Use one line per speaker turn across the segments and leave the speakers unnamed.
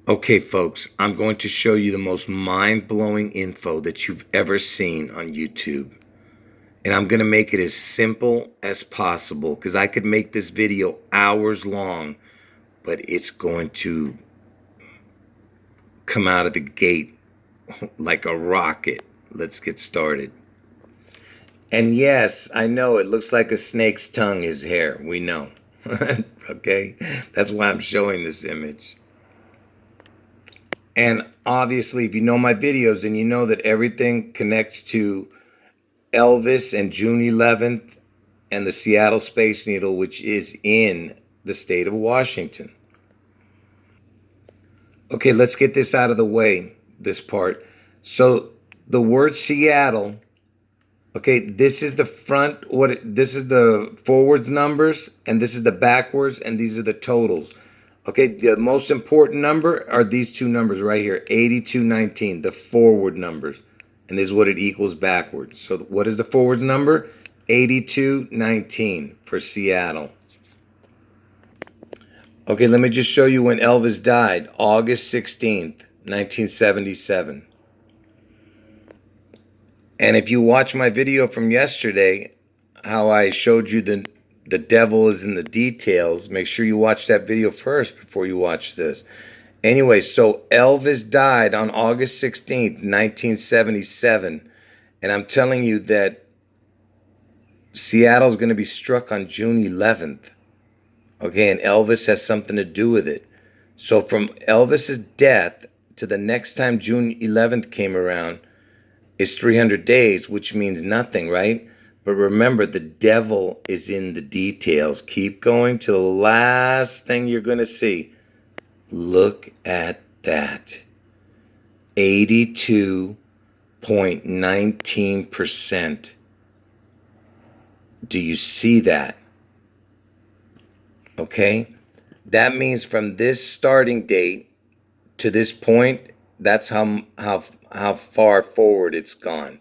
Okay, folks, I'm going to show you the most mind-blowing info that you've ever seen on YouTube. And I'm going to make it as simple as possible because I could make this video hours long, but it's going to come out of the gate like a rocket. Let's get started. And yes, I know it looks like a snake's tongue is hair. We know. Okay? That's why I'm showing this image. And obviously, if you know my videos, then you know that everything connects to ELVIS and June 11th and the Seattle Space Needle, which is in the state of Washington. Okay, let's get this out of the way, this part. So the word Seattle, okay, this is the front, this is the forwards numbers, and this is the backwards, and these are the totals. Okay, the most important number are these two numbers right here, 8219, the forward numbers. And this is what it equals backwards. So what is the forwards number? 8219 for Seattle. Okay, let me just show you when Elvis died. August 16th, 1977. And if you watch my video from yesterday, how I showed you the devil is in the details, make sure you watch that video first before you watch this. Anyway, so Elvis died on August 16th, 1977. And I'm telling you that Seattle's going to be struck on June 11th. Okay, and Elvis has something to do with it. So from Elvis's death to the next time June 11th came around is 300 days, which means nothing, right? But remember, the devil is in the details. Keep going to the last thing you're going to see. Look at that. 82.19%. Do you see that? Okay? That means from this starting date to this point, that's how far forward it's gone.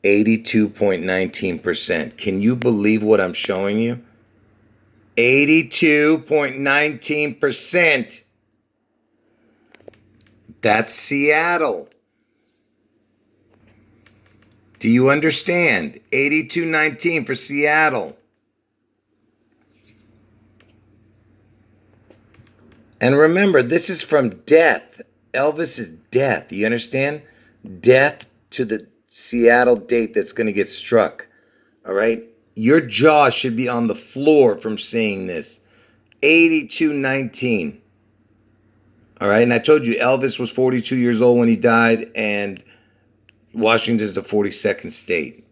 82.19%. Can you believe what I'm showing you? 82.19%. That's Seattle. Do you understand? 82.19 for Seattle. And remember, this is from death. Elvis's death. You understand? Death to the Seattle date that's going to get struck. All right? Your jaw should be on the floor from seeing this. 8219. All right? And I told you Elvis was 42 years old when he died, and Washington is the 42nd state.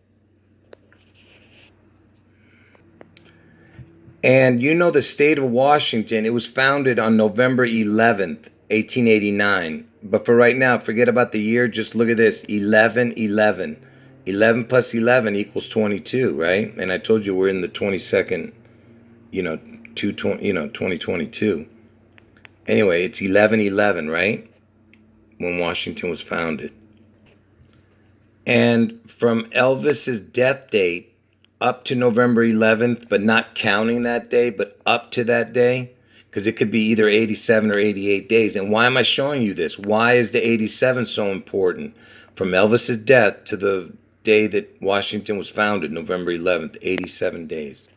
And you know the state of Washington, it was founded on November 11th, 1889. But for right now, forget about the year. Just look at this, 1111. 11 plus 11 equals 22, right? And I told you we're in the 22nd, 2022. Anyway, it's 1111, right? When Washington was founded. And from Elvis's death date up to November 11th, but not counting that day, but up to that day, because it could be either 87 or 88 days. And why am I showing you this? Why is the 87 so important? From Elvis's death to the day that Washington was founded, November 11th, 87 days.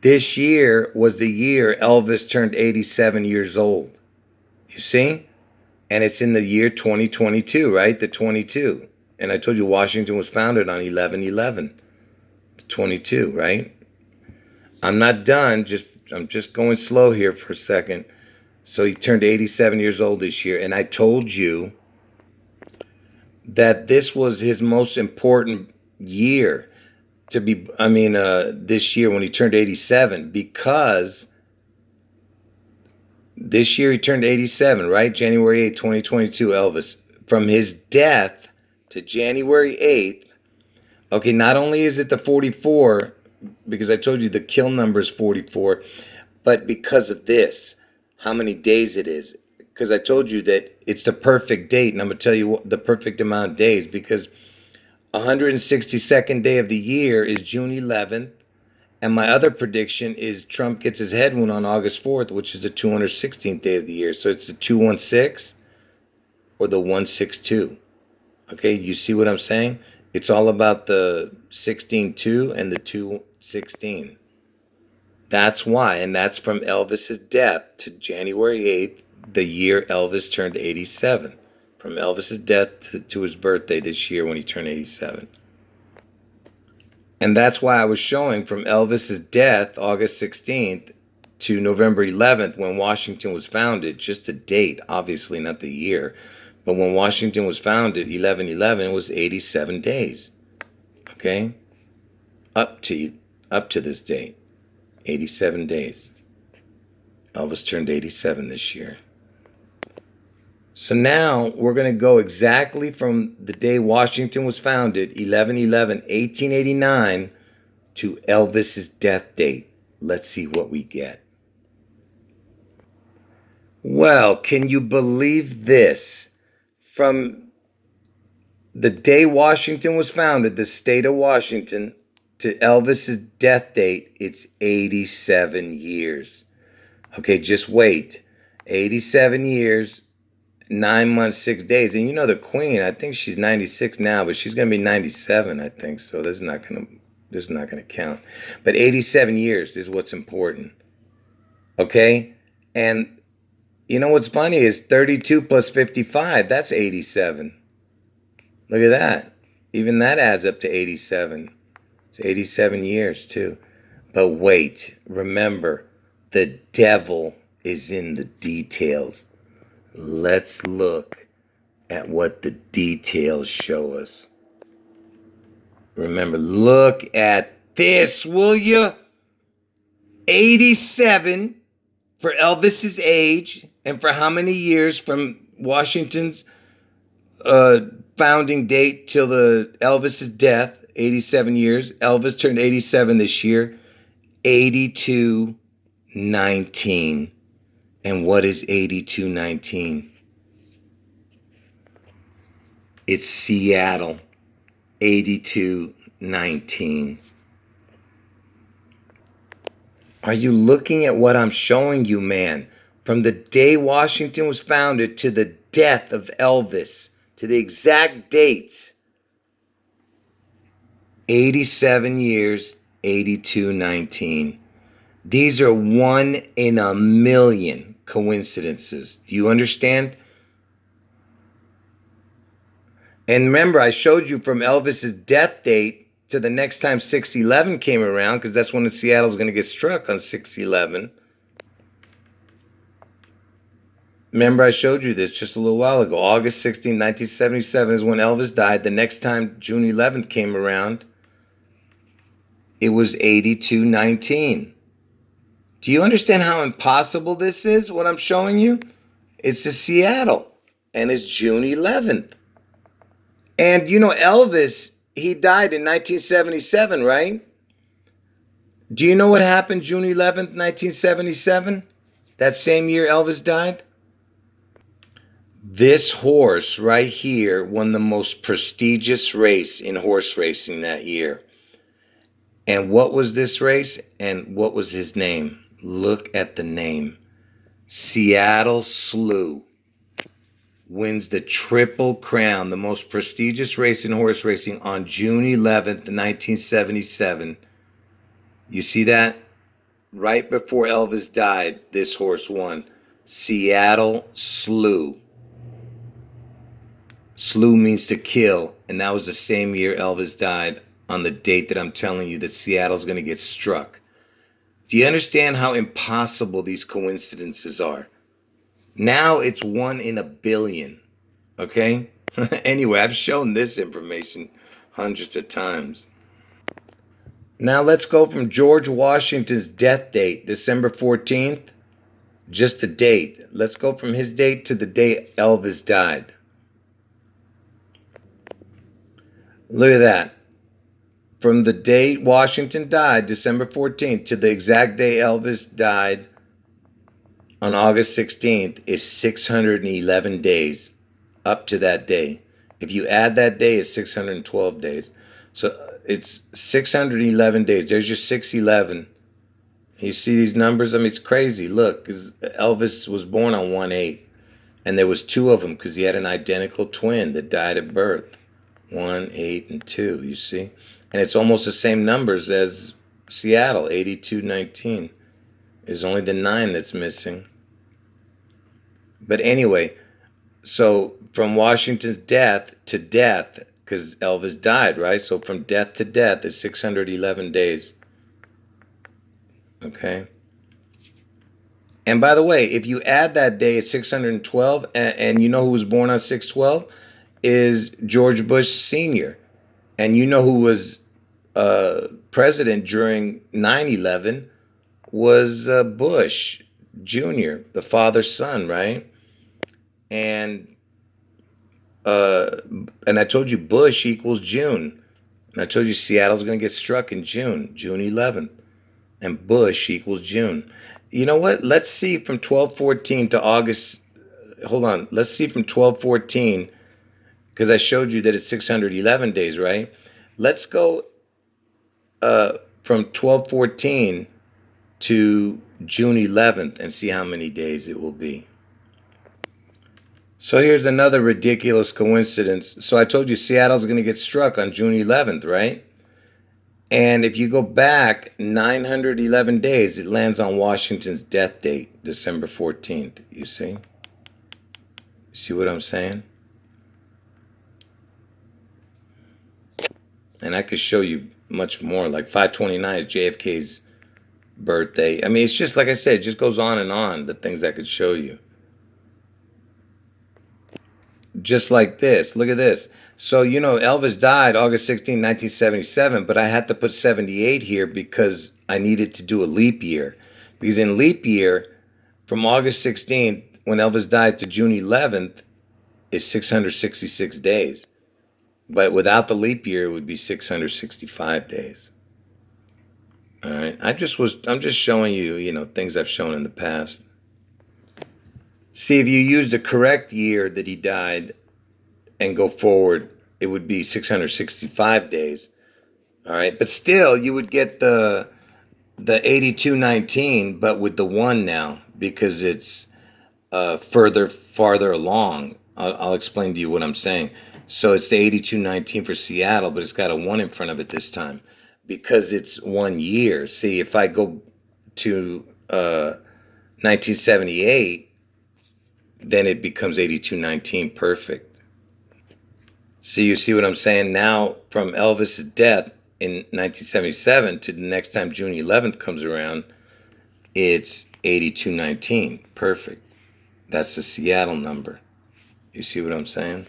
This year was the year Elvis turned 87 years old. You see? And it's in the year 2022, right? The 22. And I told you Washington was founded on 11/11. 22, right? I'm not done. I'm just going slow here for a second. So he turned 87 years old this year. And I told you that this was his most important year this year when he turned 87, because this year he turned 87, right? January 8th, 2022, Elvis. From his death to January 8th, okay, not only is it the 44, because I told you the kill number is 44, but because of this, how many days it is. Because I told you that it's the perfect date, and I'm going to tell you the perfect amount of days, because 162nd day of the year is June 11th, And my other prediction is Trump gets his head wound on August 4th, which is the 216th day of the year. So it's the 216 or the 162. Okay, you see what I'm saying? It's all about the 16-2 and the 216. That's why, and that's from Elvis's death to January 8th, the year Elvis turned 87. From Elvis's death to his birthday this year when he turned 87. And that's why I was showing from Elvis's death, August 16th, to November 11th, when Washington was founded, just a date, obviously not the year, but when Washington was founded, 11/11 was 87 days. Okay? Up to this date, 87 days. Elvis turned 87 this year. So now we're going to go exactly from the day Washington was founded, 11/11/1889, to Elvis's death date. Let's see what we get. Well, can you believe this? From the day Washington was founded, the state of Washington, to Elvis's death date, it's 87 years. Okay, just wait. 87 years, 9 months, 6 days. And you know the Queen, I think she's 96 now, but she's going to be 97, I think. So this is not going to count. But 87 years is what's important. Okay? And you know what's funny is 32 plus 55, that's 87. Look at that. Even that adds up to 87. It's 87 years too. But wait, remember, the devil is in the details. Let's look at what the details show us. Remember, look at this, will you? 87 for Elvis's age, and for how many years from Washington's founding date till the Elvis's death? 87 years. Elvis turned 87 this year. 8219. And what is 8219? It's Seattle. 8219. Are you looking at what I'm showing you, man? From the day Washington was founded to the death of Elvis, to the exact dates. 87 years, 8219. These are 1 in a million coincidences. Do you understand? And remember, I showed you from Elvis's death date to the next time 6/11 came around, because that's when Seattle's going to get struck on 6/11. Remember, I showed you this just a little while ago. August 16, 1977 is when Elvis died. The next time June 11th came around, it was 8219. Do you understand how impossible this is, what I'm showing you? It's a Seattle, and it's June 11th. And you know, Elvis, he died in 1977, right? Do you know what happened June 11th, 1977? That same year Elvis died? This horse right here won the most prestigious race in horse racing that year. And what was this race? And what was his name? Look at the name. Seattle Slew wins the Triple Crown, the most prestigious race in horse racing, on June 11th, 1977. You see that? Right before Elvis died, this horse won. Seattle Slew. Slew means to kill, and that was the same year Elvis died, on the date that I'm telling you that Seattle's going to get struck. Do you understand how impossible these coincidences are? Now it's 1 in a billion. Okay? Anyway, I've shown this information hundreds of times. Now let's go from George Washington's death date, December 14th, just a date. Let's go from his date to the day Elvis died. Look at that. From the day Washington died, December 14th, to the exact day Elvis died on August 16th, is 611 days up to that day. If you add that day, it's 612 days. So it's 611 days. There's your 611. You see these numbers? I mean, it's crazy. Look, 'cause Elvis was born on 1/8, and there was two of them because he had an identical twin that died at birth. 1, 8, and 2. You see, and it's almost the same numbers as Seattle, 8219. There's only the 9 that's missing. But anyway, so from Washington's death to death, because Elvis died, right? So from death to death is 611 days. Okay. And by the way, if you add that day at 612, and you know who was born on 612 is George Bush Sr. And you know who was president during 9/11 was Bush Jr., the father's son, right? And and I told you Bush equals June. And I told you Seattle's going to get struck in June, June 11th. And Bush equals June. You know what? Let's see from 12/14 to August. Hold on. Let's see from 12/14, because I showed you that it's 611 days, right? Let's go from 12/14 to June 11th and see how many days it will be. So here's another ridiculous coincidence. So I told you Seattle's going to get struck on June 11th, right? And if you go back 911 days, it lands on Washington's death date, December 14th. You see? See what I'm saying? And I could show you much more. Like 5/29 is JFK's birthday. I mean, it's just like I said, it just goes on and on, the things I could show you. Just like this. Look at this. So, you know, Elvis died August 16, 1977, but I had to put 78 here because I needed to do a leap year. Because in leap year, from August 16th, when Elvis died, to June 11th, is 666 days. But without the leap year, it would be 665 days. All right. I'm just showing you, you know, things I've shown in the past. See, if you use the correct year that he died and go forward, it would be 665 days. All right. But still, you would get the 8219, but with the 1 now, because it's farther along. I'll explain to you what I'm saying. So it's the 8219 for Seattle, but it's got a 1 in front of it this time because it's 1 year. See, if I go to 1978, then it becomes 8219 perfect. See, you see what I'm saying? Now, from Elvis's death in 1977 to the next time June 11th comes around, it's 8219 perfect. That's the Seattle number. You see what I'm saying?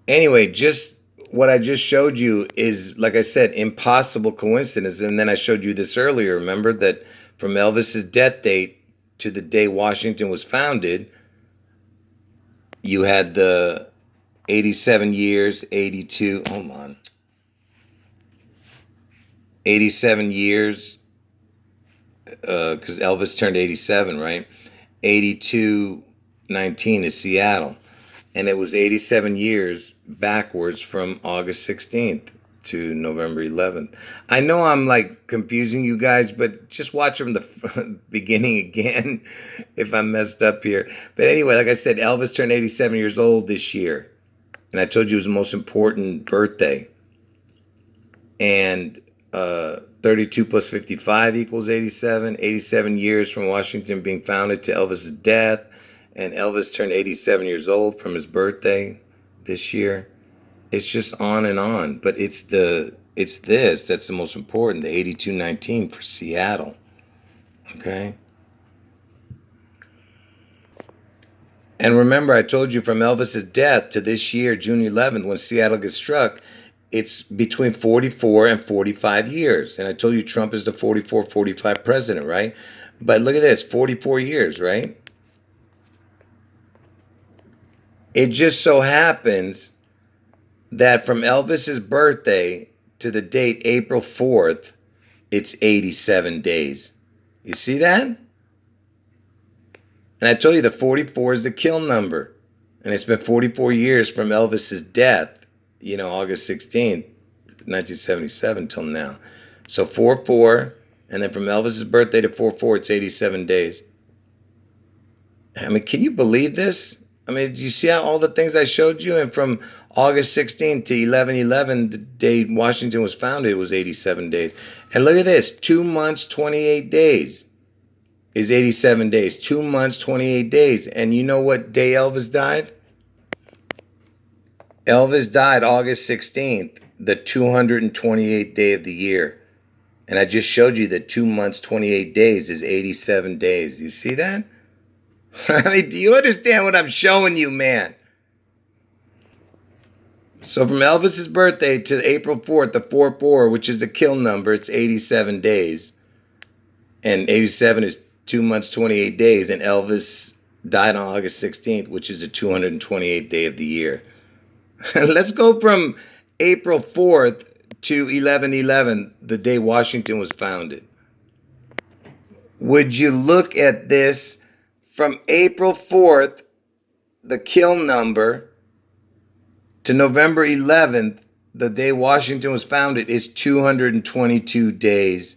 Anyway, just what I just showed you is, like I said, impossible coincidence. And then I showed you this earlier. Remember that from Elvis's death date to the day Washington was founded, you had the 87 years, 82, hold on, 87 years, because Elvis turned 87, right? 8219 is Seattle. And it was 87 years backwards from August 16th to November 11th. I know I'm like confusing you guys, but just watch from the beginning again if I'm messed up here. But anyway, like I said, Elvis turned 87 years old this year. And I told you it was the most important birthday. And 32 plus 55 equals 87. 87 years from Washington being founded to Elvis's death. And Elvis turned 87 years old from his birthday this year. It's just on and on. But it's this that's the most important, the 8219 for Seattle. Okay? And remember, I told you from Elvis's death to this year, June 11th, when Seattle gets struck, it's between 44 and 45 years. And I told you Trump is the 44-45 president, right? But look at this, 44 years, right? It just so happens that from Elvis's birthday to the date April 4th, it's 87 days. You see that? And I told you the 44 is the kill number. And it's been 44 years from Elvis's death, August 16th, 1977 till now. So 4-4, and then from Elvis's birthday to 4-4, it's 87 days. I mean, can you believe this? I mean, do you see how all the things I showed you? And from August 16th to 11/11, the day Washington was founded, it was 87 days. And look at this, 2 months, 28 days is 87 days. 2 months, 28 days. And you know what day Elvis died? Elvis died August 16th, the 228th day of the year. And I just showed you that 2 months, 28 days is 87 days. You see that? I mean, do you understand what I'm showing you, man? So from Elvis's birthday to April 4th, the 4-4, which is the kill number, it's 87 days. And 87 is 2 months, 28 days. And Elvis died on August 16th, which is the 228th day of the year. Let's go from April 4th to 11/11, the day Washington was founded. Would you look at this? From April 4th, the kill number, to November 11th, the day Washington was founded, is 222 days.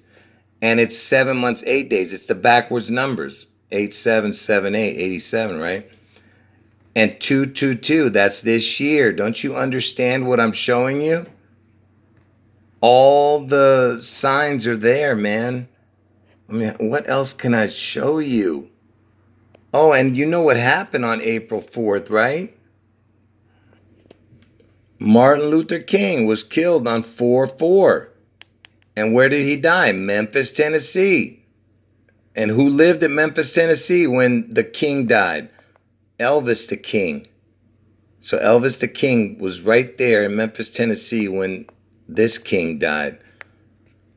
And it's 7 months, 8 days. It's the backwards numbers. 8778, 87, right? And 222, that's this year. Don't you understand what I'm showing you? All the signs are there, man. I mean, what else can I show you? Oh, and you know what happened on April 4th, right? Martin Luther King was killed on 4/4. And where did he die? Memphis, Tennessee. And who lived in Memphis, Tennessee when the king died? Elvis the King. So Elvis the King was right there in Memphis, Tennessee when this king died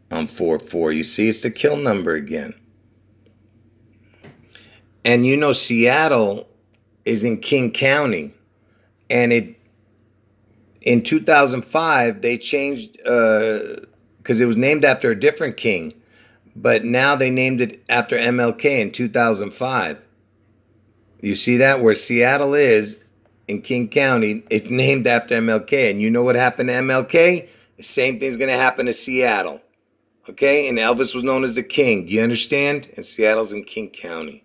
on 4/4. You see, it's the kill number again. And Seattle is in King County. And in 2005, they changed, because it was named after a different king. But now they named it after MLK in 2005. You see that? Where Seattle is in King County, it's named after MLK. And you know what happened to MLK? The same thing's going to happen to Seattle. Okay? And Elvis was known as the king. Do you understand? And Seattle's in King County.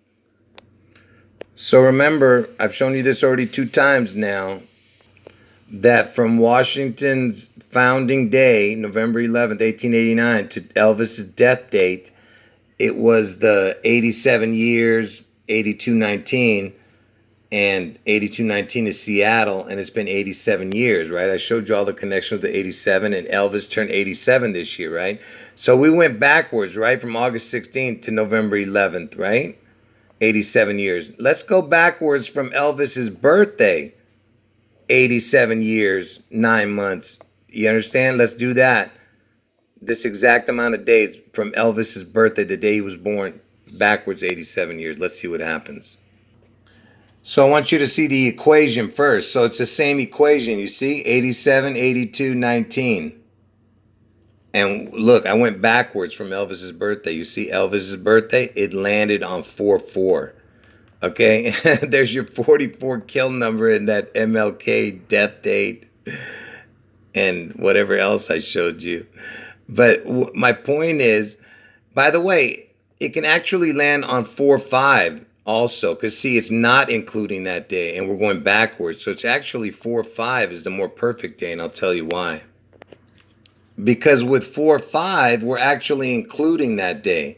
So remember, I've shown you this already 2 times now, that from Washington's founding day, November 11th, 1889, to Elvis's death date, it was the 87 years, 8219, and 8219 is Seattle, and it's been 87 years, right? I showed you all the connection with the 87, and Elvis turned 87 this year, right? So we went backwards, right, from August 16th to November 11th, right? 87 years. Let's go backwards from Elvis's birthday, 87 years, 9 months. You understand? Let's do that. This exact amount of days from Elvis's birthday, the day he was born, backwards 87 years. Let's see what happens. So I want you to see the equation first. So it's the same equation, you see? 87, 82, 19. And look, I went backwards from Elvis's birthday. You see Elvis's birthday? It landed on 4/4. Okay? There's your 44 kill number in that MLK death date and whatever else I showed you. But my point is, by the way, it can actually land on 4/5 also. Because, see, it's not including that day. And we're going backwards. So it's actually 4/5 is the more perfect day. And I'll tell you why. Because with 4/5, we're actually including that day.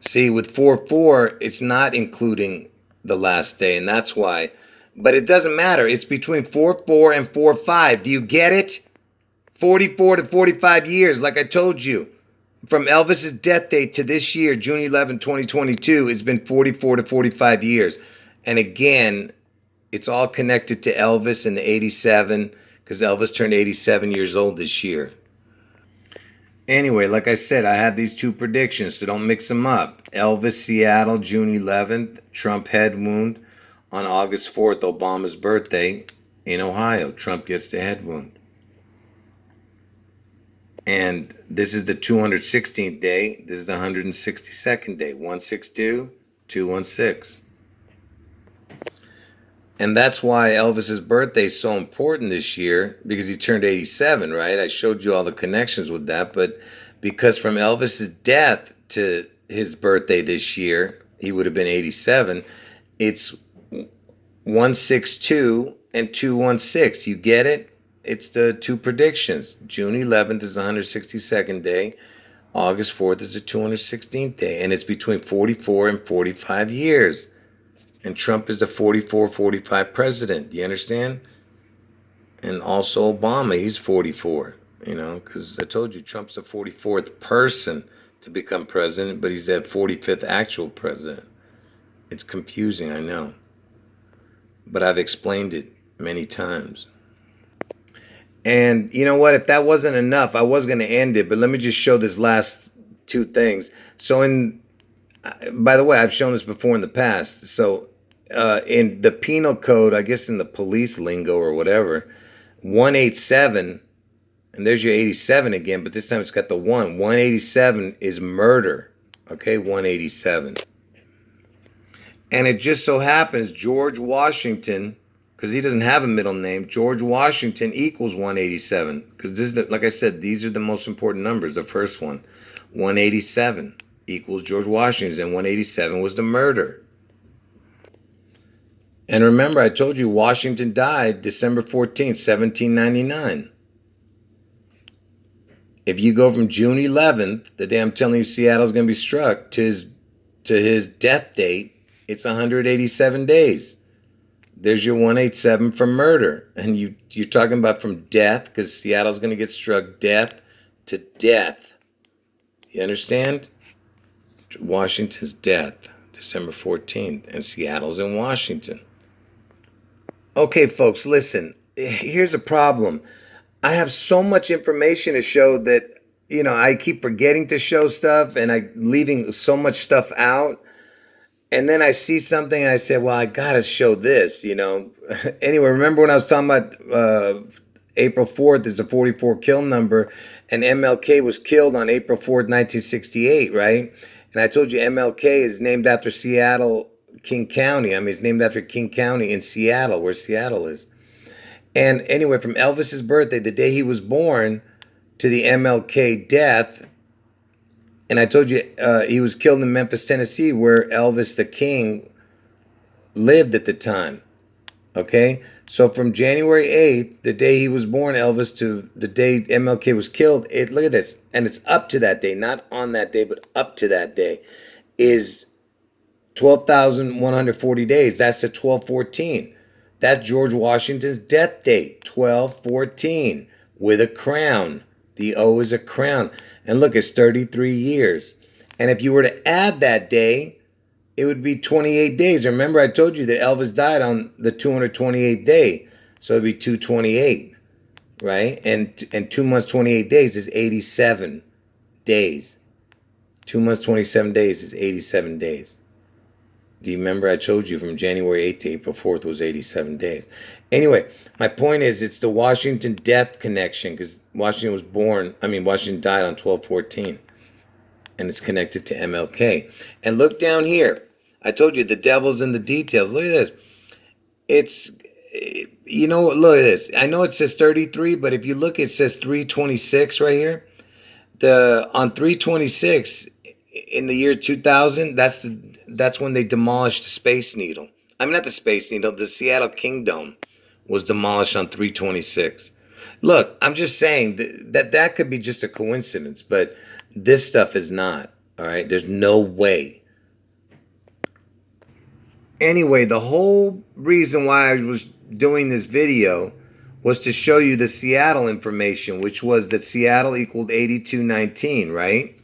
See, with 4/4, it's not including the last day, and that's why. But it doesn't matter. It's between 4/4 and 4/5. Do you get it? 44 to 45 years, like I told you. From Elvis's death date to this year, June 11, 2022, it's been 44 to 45 years. And again, it's all connected to Elvis and the 87, because Elvis turned 87 years old this year. Anyway, like I said, I had these 2 predictions, so don't mix them up. Elvis, Seattle, June 11th. Trump head wound on August 4th, Obama's birthday in Ohio. Trump gets the head wound. And this is the 216th day. This is the 162nd day. 162, 216. And that's why Elvis's birthday is so important this year, because he turned 87, right? I showed you all the connections with that, but because from Elvis's death to his birthday this year, he would have been 87. It's 162 and 216. You get it? It's the two predictions. June 11th is the 162nd day. August 4th is the 216th day. And it's between 44 and 45 years. And Trump is the 44-45 president. Do you understand? And also Obama, he's 44. Because I told you Trump's the 44th person to become president, but he's the 45th actual president. It's confusing, I know. But I've explained it many times. And you know what? If that wasn't enough, I was going to end it, but let me just show this last two things. So by the way, I've shown this before in the past. So in the penal code, I guess in the police lingo or whatever, 187, and there's your 87 again, but this time it's got the 1. 187 is murder. Okay, 187. And it just so happens George Washington, because he doesn't have a middle name, George Washington equals 187. Because this is, like I said, these are the most important numbers. The first one, 187 equals George Washington, and 187 was the murder. And remember, I told you Washington died December 14th, 1799. If you go from June 11th, the day I'm telling you Seattle's going to be struck, to his death date, it's 187 days. There's your 187 for murder. And you're talking about from death, because Seattle's going to get struck death to death. You understand? Washington's death, December 14th, and Seattle's in Washington. Okay, folks, listen. Here's a problem. I have so much information to show that, I keep forgetting to show stuff, and I'm leaving so much stuff out. And then I see something and I say, well, I got to show this, Anyway, remember when I was talking about April 4th is the 44 kill number, and MLK was killed on April 4th, 1968, right? And I told you MLK is named after Seattle, King County. I mean, it's named after King County in Seattle, where Seattle is. And anyway, from Elvis's birthday, the day he was born, to the MLK death, and I told you he was killed in Memphis, Tennessee, where Elvis the King lived at the time. Okay? So from January 8th, the day he was born, Elvis, to the day MLK was killed, look at this. And it's up to that day, not on that day, but up to that day, is 12,140 days. That's the 1214. That's George Washington's death date, 1214, with a crown. The O is a crown. And look, it's 33 years. And if you were to add that day, it would be 28 days. Remember, I told you that Elvis died on the 228th day. So it'd be 228, right? And 2 months, 28 days is 87 days. 2 months, 27 days is 87 days. Do you remember I told you from January 8th to April 4th was 87 days? Anyway, my point is it's the Washington death connection, because Washington died on 12/14, and it's connected to MLK. And look down here. I told you the devil's in the details. Look at this. Look at this. I know it says 33, but if you look, it says 326 right here. On 326 in the year 2000, that's when they demolished the Space Needle. I mean, not the Space Needle, the Seattle Kingdom was demolished on 326. Look, I'm just saying that could be just a coincidence, but this stuff is not, all right? There's no way. Anyway, the whole reason why I was doing this video was to show you the Seattle information, which was that Seattle equaled 8219, right?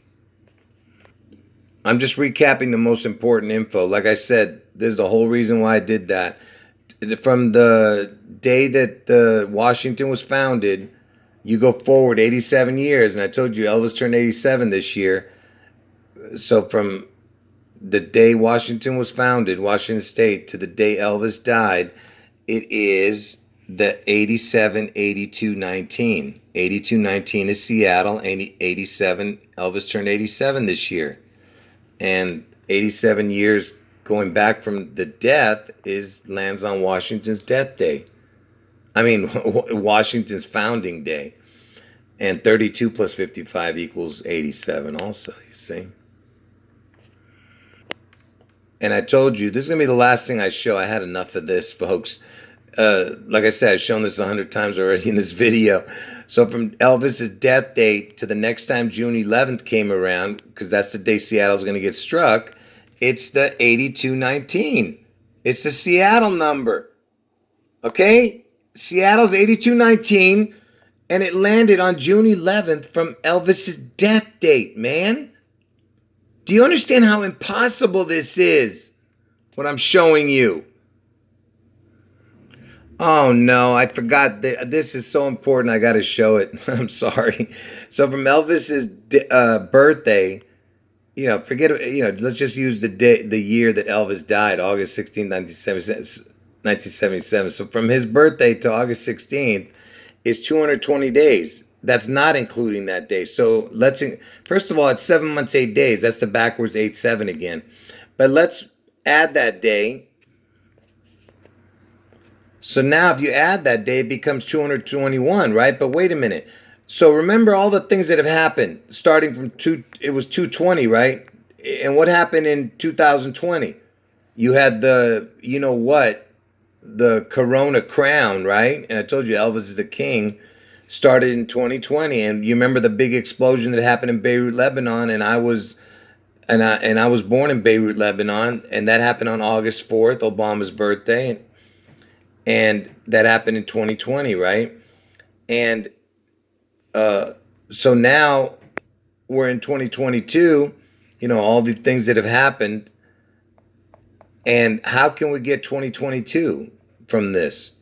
I'm just recapping the most important info. Like I said, this is the whole reason why I did that. From the day that Washington was founded, you go forward 87 years. And I told you Elvis turned 87 this year. So from the day Washington was founded, Washington State, to the day Elvis died, it is the 87, 82, 19. 82, 19 is Seattle. 87, Elvis turned 87 this year. And 87 years going back from the death lands on Washington's death day. I mean, Washington's founding day. And 32 plus 55 equals 87 also, you see. And I told you, this is going to be the last thing I show. I had enough of this, folks. Like I said, I've shown this 100 times already in this video. So from Elvis's death date to the next time June 11th came around, because that's the day Seattle's going to get struck, it's the 8219. It's the Seattle number. Okay? Seattle's 8219, and it landed on June 11th from Elvis's death date, man. Do you understand how impossible this is? What I'm showing you. Oh no, I forgot. This is so important. I got to show it. I'm sorry. So from Elvis's birthday, forget it. Let's just use the year that Elvis died, August 16th, 1977. So from his birthday to August 16th is 220 days. That's not including that day. So first of all, it's 7 months, 8 days. That's the backwards 8-7 again. But let's add that day. So now if you add that day, it becomes 221, right? But wait a minute. So remember all the things that have happened starting from it was 220, right? And what happened in 2020? You had the Corona crown, right? And I told you Elvis is the king. Started in 2020, and you remember the big explosion that happened in Beirut, Lebanon, and I was born in Beirut, Lebanon, and that happened on August 4th, Obama's birthday, and that happened in 2020, right? And so now we're in 2022, all the things that have happened, and how can we get 2022 from this?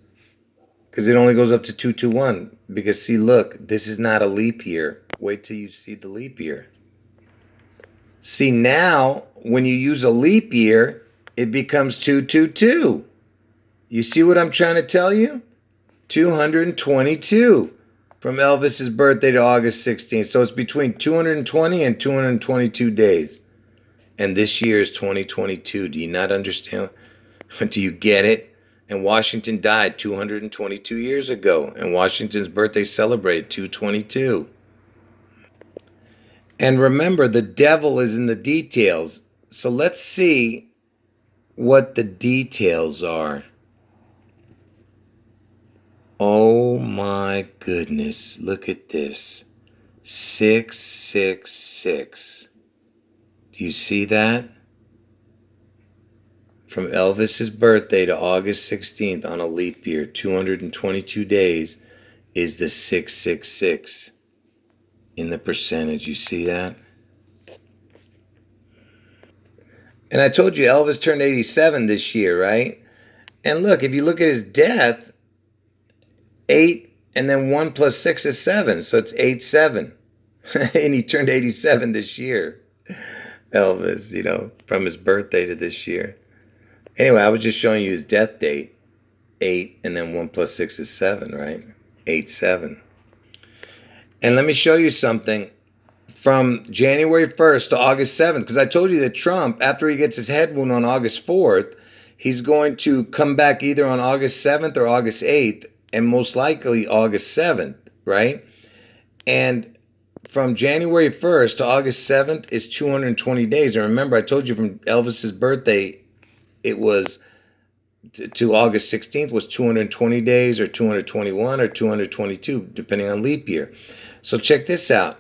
Because it only goes up to 221. Because see, look, this is not a leap year. Wait till you see the leap year. See, now when you use a leap year, it becomes 222. You see what I'm trying to tell you? 222 from Elvis's birthday to August 16th. So it's between 220 and 222 days. And this year is 2022. Do you not understand? Do you get it? And Washington died 222 years ago. And Washington's birthday celebrated 222. And remember, the devil is in the details. So let's see what the details are. Oh my goodness. Look at this. 666. Do you see that? From Elvis's birthday to August 16th on a leap year, 222 days, is the 666 in the percentage. You see that? And I told you Elvis turned 87 this year, right? And look, if you look at his death, 8 and then 1 plus 6 is 7. So it's 8-7. And he turned 87 this year. Elvis, from his birthday to this year. Anyway, I was just showing you his death date, 8, and then 1 plus 6 is 7, right? 8-7. And let me show you something from January 1st to August 7th, because I told you that Trump, after he gets his head wound on August 4th, he's going to come back either on August 7th or August 8th, and most likely August 7th, right? And from January 1st to August 7th is 220 days. And remember, I told you from Elvis's birthday, it was to August 16th was 220 days or 221 or 222, depending on leap year. So check this out.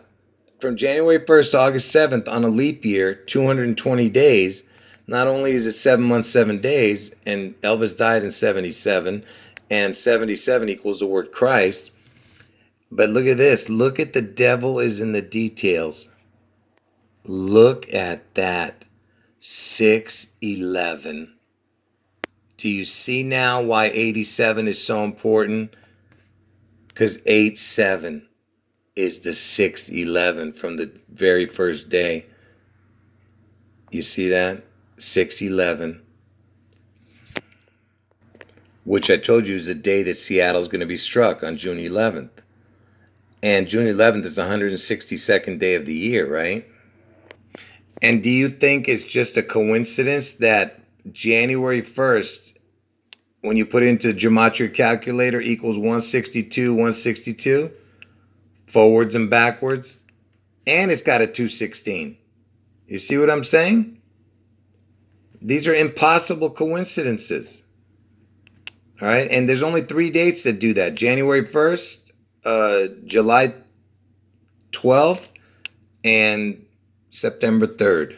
From January 1st to August 7th on a leap year, 220 days, not only is it 7 months, 7 days, and Elvis died in 77, and 77 equals the word Christ, but look at this. Look at the devil is in the details. Look at that. 6-11. Do you see now why 87 is so important? Because 8-7 is the 6-11 from the very first day. You see that? 6-11. Which I told you is the day that Seattle's going to be struck on June 11th. And June 11th is the 162nd day of the year, right? And do you think it's just a coincidence that January 1st, when you put it into gematria calculator, equals 162, 162, forwards and backwards, and it's got a 216. You see what I'm saying? These are impossible coincidences. All right, and there's only 3 dates that do that: January 1st, July 12th, and September 3rd.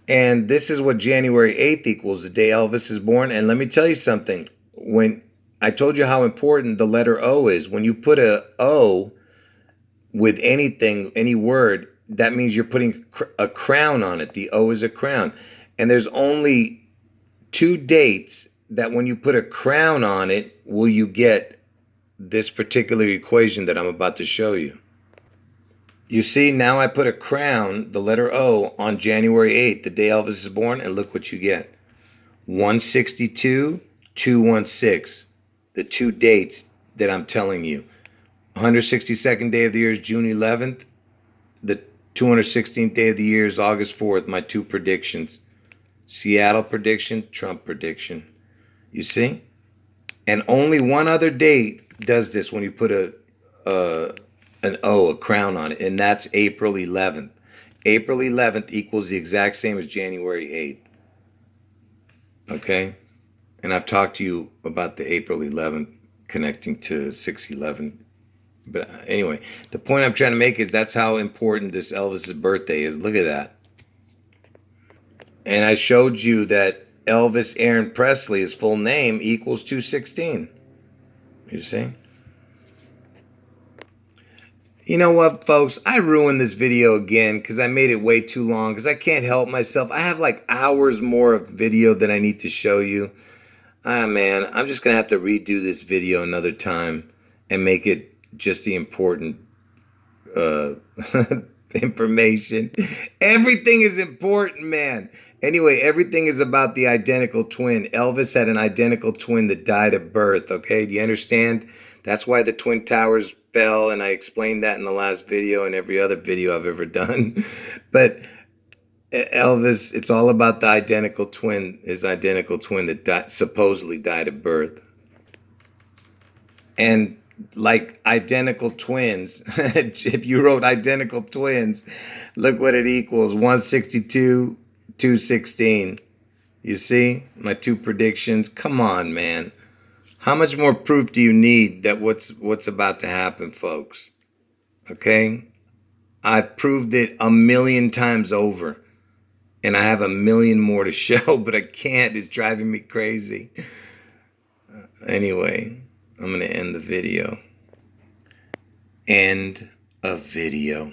And this is what January 8th equals, the day Elvis is born. And let me tell you something. When I told you how important the letter O is, when you put a O with anything, any word, that means you're putting a crown on it. The O is a crown. And there's only 2 dates that when you put a crown on it, will you get this particular equation that I'm about to show you. You see, now I put a crown, the letter O, on January 8th, the day Elvis is born, and look what you get. 162, 216, the 2 dates that I'm telling you. 162nd day of the year is June 11th. The 216th day of the year is August 4th, my 2 predictions. Seattle prediction, Trump prediction. You see? And only one other date does this when you put an O, a crown on it, and that's April 11th. April 11th equals the exact same as January 8th. Okay? And I've talked to you about the April 11th connecting to 6/11. But anyway, the point I'm trying to make is that's how important this Elvis's birthday is. Look at that. And I showed you that Elvis Aaron Presley, his full name, equals 216. You see? You know what, folks? I ruined this video again because I made it way too long because I can't help myself. I have like hours more of video that I need to show you. Ah, man, I'm just going to have to redo this video another time and make it just the important information. Everything is important, man. Anyway, everything is about the identical twin. Elvis had an identical twin that died at birth, okay? Do you understand? That's why the Twin Towers fell, and I explained that in the last video and every other video I've ever done. But Elvis, it's all about the identical twin, his identical twin that supposedly died at birth. And like identical twins, if you wrote identical twins, look what it equals, 162, 216. You see my 2 predictions? Come on, man. How much more proof do you need that what's about to happen, folks? Okay? I proved it 1,000,000 times over. And I have 1,000,000 more to show, but I can't. It's driving me crazy. Anyway, I'm going to end the video. End of video.